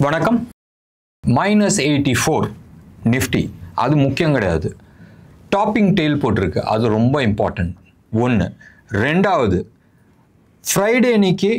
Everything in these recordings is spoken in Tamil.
வணக்கம். -84 நிஃப்டி அது முக்கியம் கிடையாது. டாப்பிங் டெயில் போட்டிருக்கு, அது ரொம்ப இம்பார்ட்டன்ட். ஒன்று. ரெண்டாவது, ஃப்ரைடே அன்னைக்கு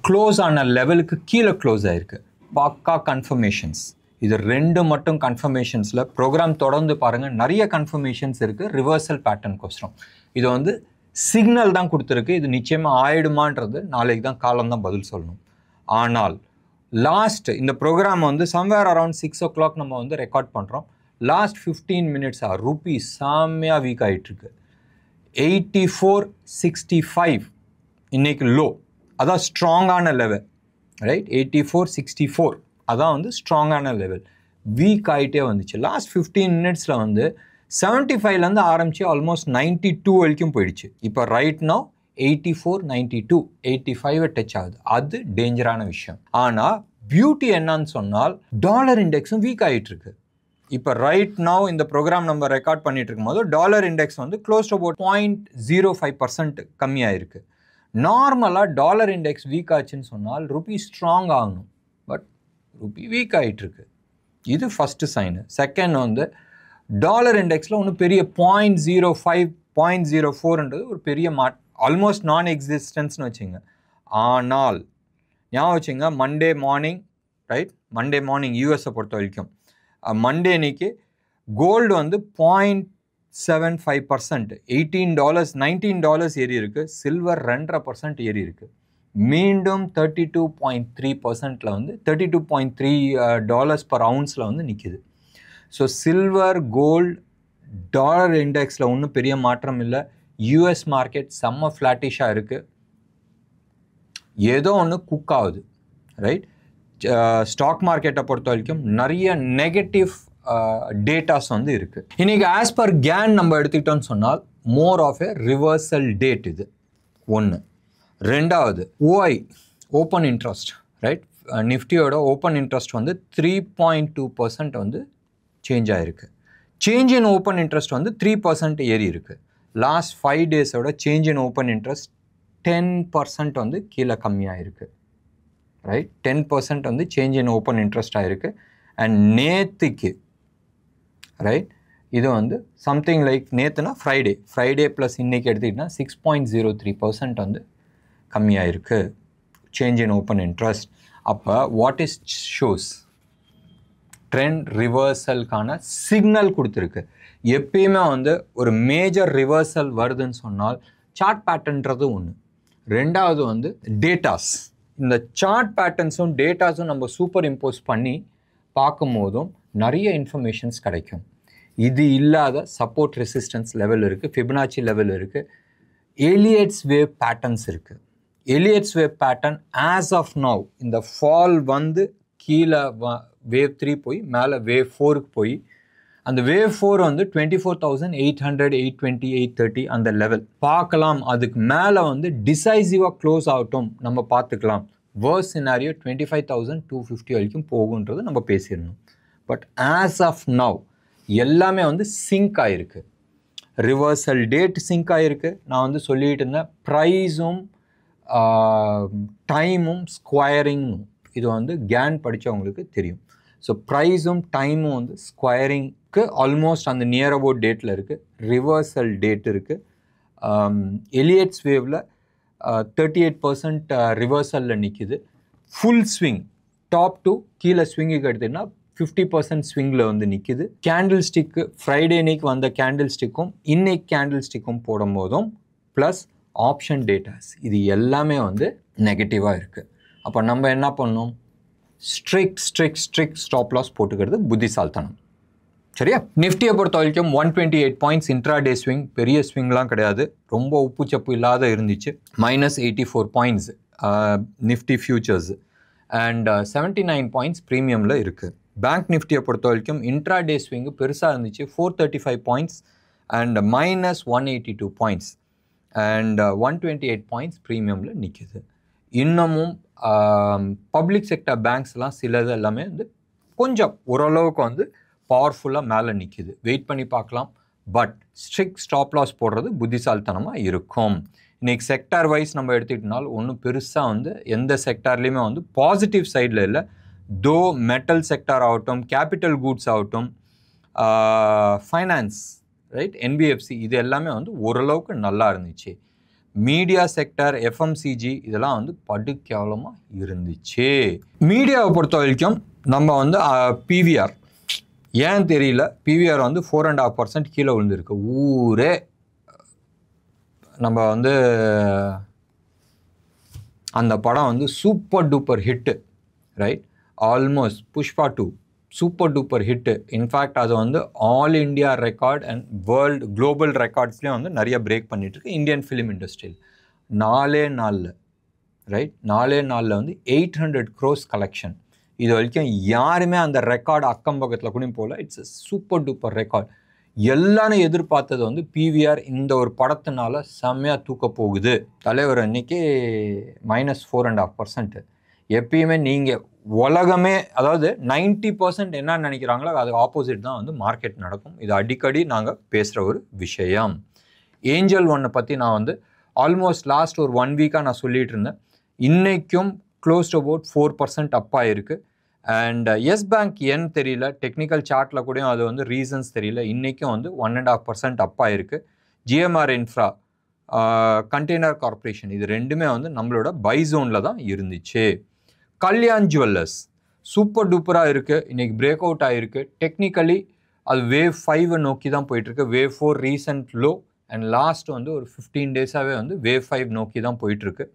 க்ளோஸ் ஆன லெவலுக்கு கீழே க்ளோஸ் ஆகிருக்கு. பக்கா கன்ஃபர்மேஷன்ஸ். இது ரெண்டு மட்டும் கன்ஃபர்மேஷன்ஸில் ப்ரோக்ராம் தொடர்ந்து பாருங்கள், நிறைய கன்ஃபர்மேஷன்ஸ் இருக்குது. ரிவர்சல் பேட்டர்ன் கோசரம் இது சிக்னல் தான் கொடுத்துருக்கு. இது நிச்சயமாக ஆயிடுமான்றது நாளைக்கு தான் காலம்தான் பதில் சொல்லணும். ஆனால் லாஸ்ட் இந்த ப்ரோக்ராம் சம்வேர் அரவுண்ட் 6 o'clock நம்ம ரெக்கார்ட் பண்ணுறோம். லாஸ்ட் 15 மினிட்ஸாக ரூபி செம்மையாக வீக் ஆகிட்டுருக்கு. 84.65 இன்னைக்கு லோ, அதான் ஸ்ட்ராங்கான லெவல், ரைட்? 84.64 அதான் ஸ்ட்ராங்கான லெவல். வீக் ஆகிட்டே வந்துச்சு. லாஸ்ட் 15 மினிட்ஸில் 75லேருந்து ஆரம்பித்து ஆல்மோஸ்ட் 92 வரைக்கும் போயிடுச்சு. இப்போ ரைட் நவ் 84, 92, 85 டச் ஆகுது. அது டேஞ்சரான விஷயம். ஆனால் பியூட்டி என்னன்னு சொன்னால் டாலர் இண்டெக்ஸும் வீக் ஆகிட்டு இருக்கு. இப்போ ரைட் நவ் இந்த ப்ரோக்ராம் நம்ம ரெக்கார்ட் பண்ணிட்டு இருக்கும்போது dollar index close to about 0.05% கம்மியாயிருக்கு. நார்மலாக டாலர் இண்டெக்ஸ் வீக் ஆச்சுன்னு சொன்னால் ருபி ஸ்ட்ராங் ஆகணும். பட் ருபி வீக் ஆகிட்டு இருக்கு. இது ஃபஸ்ட்டு சைனு. செகண்ட் டாலர் இண்டெக்ஸில் ஒன்றும் பெரிய 0.05, 0.04ன்றது ஒரு பெரிய ஆல்மோஸ்ட் நான் எக்ஸிஸ்டன்ஸ்னு வச்சுங்க. ஆனால் ஞாபகம் வச்சுங்க, Monday morning, right? Monday morning யூஎஸை பொறுத்த வரைக்கும் மண்டே அன்னைக்கு கோல்டு 0.75%, $18, $19 ஏறி இருக்குது. சில்வர் 2.5% ஏறி இருக்குது. மீண்டும் 32.3%, $32.3 per ounceல நிற்கிது. ஸோ சில்வர், கோல்டு, டாலர் இண்டெக்ஸில் ஒன்றும் பெரிய மாற்றம் இல்லை. யூஎஸ் மார்க்கெட் செம்ம ஃப்ளாட்டிஷாக இருக்குது. ஏதோ ஒன்று குக் ஆகுது, ரைட்? ஸ்டாக் மார்க்கெட்டை பொறுத்த வரைக்கும் நிறைய நெகட்டிவ் டேட்டாஸ் இருக்குது. இன்றைக்கி ஆஸ் பர் கேன் நம்ம எடுத்துக்கிட்டோன்னு சொன்னால் more of a reversal date. இது ஒன்று. ரெண்டாவது, ஓஐ ஓப்பன் இன்ட்ரெஸ்ட், ரைட்? நிஃப்டியோட ஓப்பன் இன்ட்ரெஸ்ட் 3.2% சேஞ்ச் ஆகிருக்கு. சேஞ்ச் இன் ஓப்பன் இன்ட்ரெஸ்ட் 3% ஏறி இருக்குது. லாஸ்ட் 5 டேஸோட சேஞ்ச் இன் ஓப்பன் இன்ட்ரெஸ்ட் 10% கீழே கம்மியாகிருக்கு, right? 10% change in open interest ஆகிருக்கு. அண்ட் நேற்றுக்கு, ரைட், இது சம்திங் லைக் நேற்றுனா ஃப்ரைடே ப்ளஸ் இன்றைக்கி எடுத்துக்கிட்டால் 6.03% கம்மியாகிருக்கு சேஞ்ச் இன் ஓப்பன் இன்ட்ரெஸ்ட். அப்போ வாட் இஸ் ஷோஸ்? ட்ரெண்ட் ரிவர்சலுக்கான சிக்னல் கொடுத்துருக்கு. எப்பயுமே ஒரு மேஜர் ரிவர்சல் வருதுன்னு சொன்னால் சார்ட் பேட்டர்ன்றது ஒன்று. ரெண்டாவது டேட்டாஸ். இந்த சார்ட் பேட்டர்ன்ஸும் டேட்டாஸும் நம்ம சூப்பர் இம்போஸ் பண்ணி பார்க்கும்போதும் நிறைய இன்ஃபர்மேஷன்ஸ் கிடைக்கும். இது இல்லாத சப்போர்ட் ரெசிஸ்டன்ஸ் லெவல் இருக்குது, ஃபிபனாச்சி லெவல் இருக்குது, எலியட்ஸ் வேவ் பேட்டர்ன்ஸ் இருக்குது. Elliott's wave pattern as of now இந்த ஃபால் கீழே வேவ் 3 போய் மேலே வேவ் 4க்கு போய் அந்த வேவ் 4 24,800, 820, 830 அந்த லெவல் பார்க்கலாம். அதுக்கு மேலே டிசைசிவாக க்ளோஸ் ஆகட்டும், நம்ம பார்த்துக்கலாம். வேர்ஸ் சினாரியோ 25,250 வரைக்கும் போகுன்றது நம்ம பேசிடணும். பட் ஆஸ் ஆஃப் நவ் எல்லாமே சிங்க் ஆகிருக்கு. ரிவர்சல் டேட் சிங்க் ஆகிருக்கு. நான் சொல்லிகிட்டு இருந்தேன், ப்ரைஸும் டைமும் ஸ்கொயரிங்கும். இது கேன் படித்தவங்களுக்கு தெரியும். ஸோ ப்ரைஸும் டைமும் ஸ்கொயரிங்க்கு ஆல்மோஸ்ட் அந்த நியர் அபவுட் டேட்டில் இருக்குது. ரிவர்சல் டேட் இருக்குது. எலியட்ஸ் வேவில் 38% ரிவர்சலில் நிற்கிது. ஃபுல் ஸ்விங் டாப் டு கீழே ஸ்விங்குக்கு எடுத்திங்கன்னா 50% ஸ்விங்கில் நிற்கிது. கேண்டில் ஸ்டிக்கு ஃப்ரைடே அன்னைக்கு வந்த கேண்டில் ஸ்டிக்கும் இன்னைக்கு கேண்டில் ஸ்டிக்கும் போடும்போதும் ப்ளஸ் ஆப்ஷன் டேட்டாஸ் இது எல்லாமே நெகட்டிவாக இருக்குது. அப்போ நம்ம என்ன பண்ணோம்? ஸ்ட்ரிக்ட் ஸ்டாப் லாஸ் போட்டுக்கிறது புத்திசாலித்தனம். சரியா? நிஃப்டியை பொறுத்த வரைக்கும் 128 பாயிண்ட்ஸ் இன்ட்ராடே ஸ்விங், பெரிய ஸ்விங்லாம் கிடையாது, ரொம்ப உப்பு சப்பு இல்லாத இருந்துச்சு. -84 points Nifty futures and 79 points ப்ரீமியமில் இருக்குது. பேங்க் நிஃப்டியை பொறுத்த வரைக்கும் இன்ட்ராடே ஸ்விங்கு பெருசாக இருந்துச்சு, 435 points and -182 points and 128 points ப்ரீமியமில் நிற்கிது. இன்னமும் பப்ளிக் செக்டர் பேங்க்ஸ்லாம் சிலது எல்லாமே கொஞ்சம் ஓரளவுக்கு பவர்ஃபுல்லாக மேலே நிற்கிது. வெயிட் பண்ணி பார்க்கலாம். பட் ஸ்ட்ரிக்ட் ஸ்டாப் லாஸ் போடுறது புத்திசாலித்தனமாக இருக்கும். இன்றைக்கி செக்டார் வைஸ் நம்ம எடுத்துக்கிட்டனால ஒன்றும் பெருசாக எந்த செக்டார்லேயுமே பாசிட்டிவ் சைடில் இல்லை. தோ மெட்டல் செக்டார் ஆகட்டும், கேபிட்டல் கூட்ஸ் ஆகட்டும், ஃபைனான்ஸ், ரைட், என்பிஎஃப்சி, இது எல்லாமே வந்து ஓரளவுக்கு நல்லா இருந்துச்சு. மீடியா செக்டர், எஃப்எம்சிஜி, இதெல்லாம் வந்து படுகேவலமாக இருந்துச்சு. மீடியாவை பொறுத்த வரைக்கும் நம்ம வந்து பிவிஆர் ஏன் தெரியல, பிவிஆர் வந்து 4.5% கீழே விழுந்திருக்கு. ஊரே நம்ம வந்து அந்த படம் வந்து super duper hit, right, almost Pushpa 2 super duper hit. In fact அது வந்து all India record and world global ரெக்கார்ட்ஸ்லேயும் வந்து நிறைய பிரேக் பண்ணிகிட்ருக்கு இந்தியன் ஃபிலிம் இண்டஸ்ட்ரியில். 4 நாளில், ரைட், 4 நாளில் வந்து 800 crores கலெக்ஷன். இது வரைக்கும் யாருமே அந்த ரெக்கார்டு அக்கம் பக்கத்தில் கூட போகல. It's super duper record. எல்லாரும் எதிர்பார்த்தது வந்து பிவிஆர் இந்த ஒரு படத்தினால செம்மையாக தூக்க போகுது. தலைவர் அன்னைக்கு -4.5%. எப்பயுமே நீங்கள் உலகமே, அதாவது 90% என்ன நினைக்கிறாங்களோ அதுக்கு ஆப்போசிட் தான் வந்து மார்க்கெட் நடக்கும். இது அடிக்கடி நாங்கள் பேசுகிற ஒரு விஷயம். ஏஞ்சல் ஒன்னை பற்றி நான் வந்து ஆல்மோஸ்ட் லாஸ்ட் ஒரு 1 வீக்காக நான் சொல்லிகிட்டு இருந்தேன். இன்றைக்கும் க்ளோஸ் டு அபவுட் 4% அப்பாக இருக்குது. அண்ட் எஸ் பேங்க் ஏன்னு தெரியல, டெக்னிக்கல் சார்ட்டில் கூட அது வந்து ரீசன்ஸ் தெரியல, இன்றைக்கும் வந்து 1.5% அப்பாக இருக்குது. ஜிஎம்ஆர் இன்ஃப்ரா, கண்டெய்னர் கார்பரேஷன், இது ரெண்டுமே வந்து நம்மளோட பை ஜோனில் தான் இருந்துச்சு. கல்யாண் ஜுவல்லர்ஸ் சூப்பர் டூப்பராக இருக்குது, இன்றைக்கி பிரேக் அவுட் ஆகிருக்கு. டெக்னிக்கலி அது வேவ் 5 நோக்கி தான் போயிட்டுருக்கு. Wave 4 recent low and last வந்து ஒரு 15 டேஸாகவே வந்து வேவ் 5 நோக்கி தான் போயிட்டுருக்கு.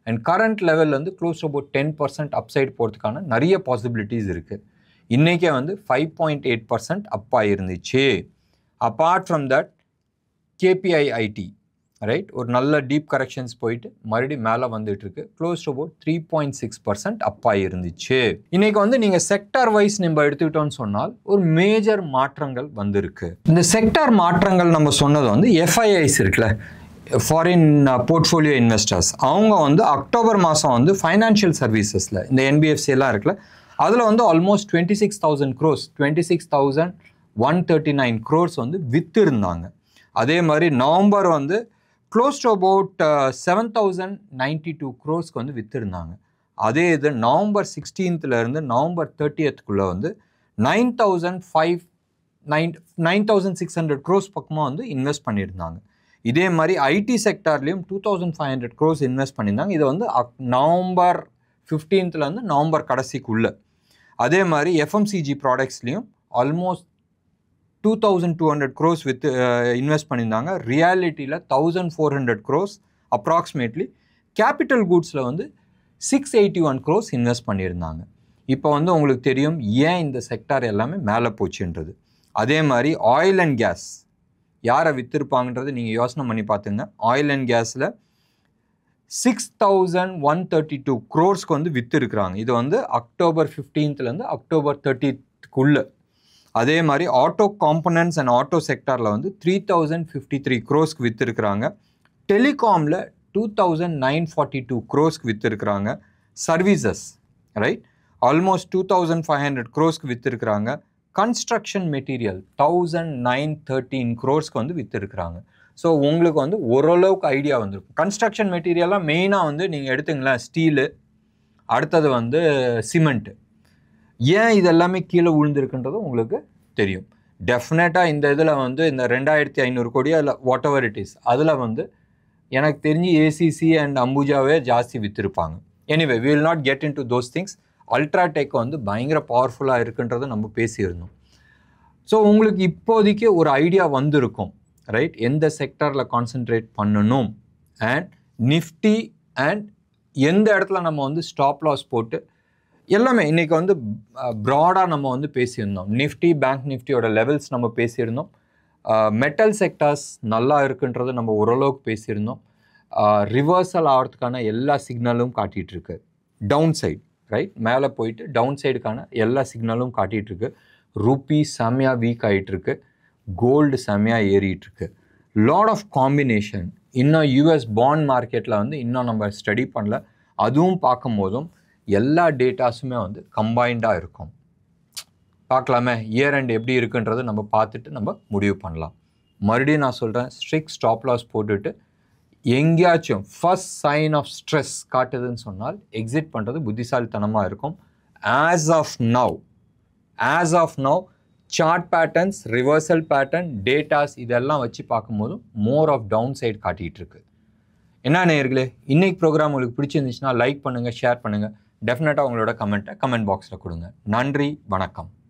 அண்ட் கரண்ட் லெவலில் வந்து க்ளோஸ் டு அபவுட் 10% அப்சைட் போகிறதுக்கான நிறைய பாசிபிலிட்டிஸ் இருக்குது. இன்றைக்கே வந்து 5.8% அப்பாக இருந்துச்சு. Apart from that KPI IT, right, ஒரு நல்ல டீப் கரெக்ஷன்ஸ் போயிட்டு மறுபடியும் மேலே வந்துட்டுருக்கு. க்ளோஸ் டு அபவுட் 3.6% அப்பாக இருந்துச்சு. இன்றைக்கி வந்து நீங்கள் செக்டார் வைஸ் நம்ம எடுத்துக்கிட்டோன்னு சொன்னால் ஒரு மேஜர் மாற்றங்கள் வந்திருக்கு. இந்த செக்டார் மாற்றங்கள் நம்ம சொன்னது வந்து எஃப்ஐஐஸ் இருக்குல்ல, ஃபாரின் போர்ட்ஃபோலியோ இன்வெஸ்டர்ஸ், அவங்க வந்து அக்டோபர் மாதம் வந்து ஃபைனான்ஷியல் சர்வீசஸில் இந்த என்பிஎஃப்சி எல்லாம் இருக்குல்ல, அதில் வந்து ஆல்மோஸ்ட் 26,000 crores 26,139 crores வந்து விற்று இருந்தாங்க. அதே மாதிரி நவம்பர் வந்து க்ளோஸ் டு அபவுட் 7,092 crores வந்து விற்று இருந்தாங்க. அதே இது நவம்பர் 16th நவம்பர் 30th வந்து 9,600 crores பக்கமாக வந்து இன்வெஸ்ட் பண்ணியிருந்தாங்க. இதே மாதிரி ஐடி செக்டார்லேயும் 2,500 crores இன்வெஸ்ட் பண்ணியிருந்தாங்க. இது வந்து நவம்பர் 15th நவம்பர் கடைசிக்குள்ளே. அதே மாதிரி எஃப்எம்சிஜி ப்ராடக்ட்ஸ்லேயும் ஆல்மோஸ்ட் 2,200 crores வித் இன்வெஸ்ட் பண்ணியிருந்தாங்க. ரியாலிட்டியில் 1,400 crores அப்ராக்சிமேட்லி. கேபிட்டல் கூட்ஸில் வந்து 681 crores இன்வெஸ்ட் பண்ணியிருந்தாங்க. இப்போ வந்து உங்களுக்கு தெரியும் ஏன் இந்த செக்டார் எல்லாமே மேலே போச்சுன்றது. அதே மாதிரி ஆயில் அண்ட் கேஸ் யாரை விற்றுருப்பாங்கன்றது நீங்கள் யோசனை பண்ணி பார்த்துங்க. ஆயில் அண்ட் கேஸில் 6,132 crores வந்து விற்றுருக்குறாங்க. இது வந்து அக்டோபர் 15th அக்டோபர் 30th. அதே மாதிரி ஆட்டோ காம்பனன்ட்ஸ் அண்ட் ஆட்டோ செக்டாரில் வந்து 3,053 crores விற்றுருக்குறாங்க. டெலிகாமில் 2,942 crores விற்றுருக்குறாங்க. சர்வீசஸ், ரைட், ஆல்மோஸ்ட் 2,500 crores விற்றுருக்குறாங்க. கன்ஸ்ட்ரக்ஷன் மெட்டீரியல் 1,913 crores வந்து விற்றுருக்குறாங்க. ஸோ உங்களுக்கு வந்து ஓரளவுக்கு ஐடியா வந்துருக்கும். கன்ஸ்ட்ரக்ஷன் மெட்டீரியலாக மெயினாக வந்து நீங்கள் எடுத்துங்களேன், ஸ்டீலு, அடுத்தது வந்து சிமெண்ட்டு. ஏன் இதெல்லாமே கீழே விழுந்திருக்குன்றது உங்களுக்கு தெரியும். டெஃபினட்டாக இந்த இதில் வந்து இந்த 2,500 கோடி இல்லை வாட் எவர் இட் இஸ், அதில் வந்து எனக்கு தெரிஞ்சு ஏசிசி அண்ட் அம்புஜாவே ஜாஸ்தி விற்றுருப்பாங்க. Anyway we will not get into those things. UltraTech வந்து பயங்கர பவர்ஃபுல்லாக இருக்குன்றதை நம்ம பேசியிருந்தோம். ஸோ உங்களுக்கு இப்போதைக்கு ஒரு ஐடியா வந்திருக்கும், ரைட், எந்த செக்டரில் கான்சென்ட்ரேட் பண்ணணும் அண்ட் நிஃப்டி அண்ட் எந்த இடத்துல நம்ம வந்து ஸ்டாப் லாஸ் போட்டு எல்லாமே இன்றைக்கி வந்து ப்ராடாக நம்ம வந்து பேசியிருந்தோம். நிஃப்டி, பேங்க் நிஃப்டியோட லெவல்ஸ் நம்ம பேசியிருந்தோம். மெட்டல் செக்டார்ஸ் நல்லா இருக்குன்றது நம்ம ஓரளவுக்கு பேசியிருந்தோம். ரிவர்சல் ஆகிறதுக்கான எல்லா சிக்னலும் காட்டிகிட்ருக்கு. டவுன் சைடு, ரைட், மேலே போயிட்டு டவுன் சைடுக்கான எல்லா சிக்னலும் காட்டிகிட்ருக்கு. ரூபி செம்மையாக வீக் ஆகிட்டுருக்கு. கோல்டு செம்மையாக ஏறிட்டுருக்கு. Lot of combination. இன்னும் யூஎஸ் பாண்ட் மார்க்கெட்டில் வந்து இன்னும் நம்ம ஸ்டடி பண்ணல. அதுவும் பார்க்கும் போதும் எல்லா டேட்டாஸுமே வந்து கம்பைண்டாக இருக்கும். பார்க்கலாமே இயர் எண்ட் எப்படி இருக்குன்றது நம்ம பார்த்துட்டு நம்ம முடிவு பண்ணலாம். மறுபடியும் நான் சொல்கிறேன், ஸ்ட்ரிக்ட் ஸ்டாப் லாஸ் போட்டுட்டு எங்கேயாச்சும் ஃபர்ஸ்ட் சைன் ஆஃப் ஸ்ட்ரெஸ் காட்டுதுன்னு சொன்னால் எக்ஸிட் பண்ணுறது புத்திசாலித்தனமாக இருக்கும். As of now chart patterns, reversal pattern, datas இதெல்லாம் வச்சு பார்க்கும்போது மோர் ஆஃப் டவுன் சைடு காட்டிகிட்டு இருக்கு. என்ன நேயர்களே, இன்னைக்கு ப்ரோக்ராம் உங்களுக்கு பிடிச்சிருந்துச்சுன்னா லைக் பண்ணுங்கள், ஷேர் பண்ணுங்கள். டெஃபினட்டாக உங்களோட கமெண்ட் பாக்ஸில் கொடுங்க. நன்றி, வணக்கம்.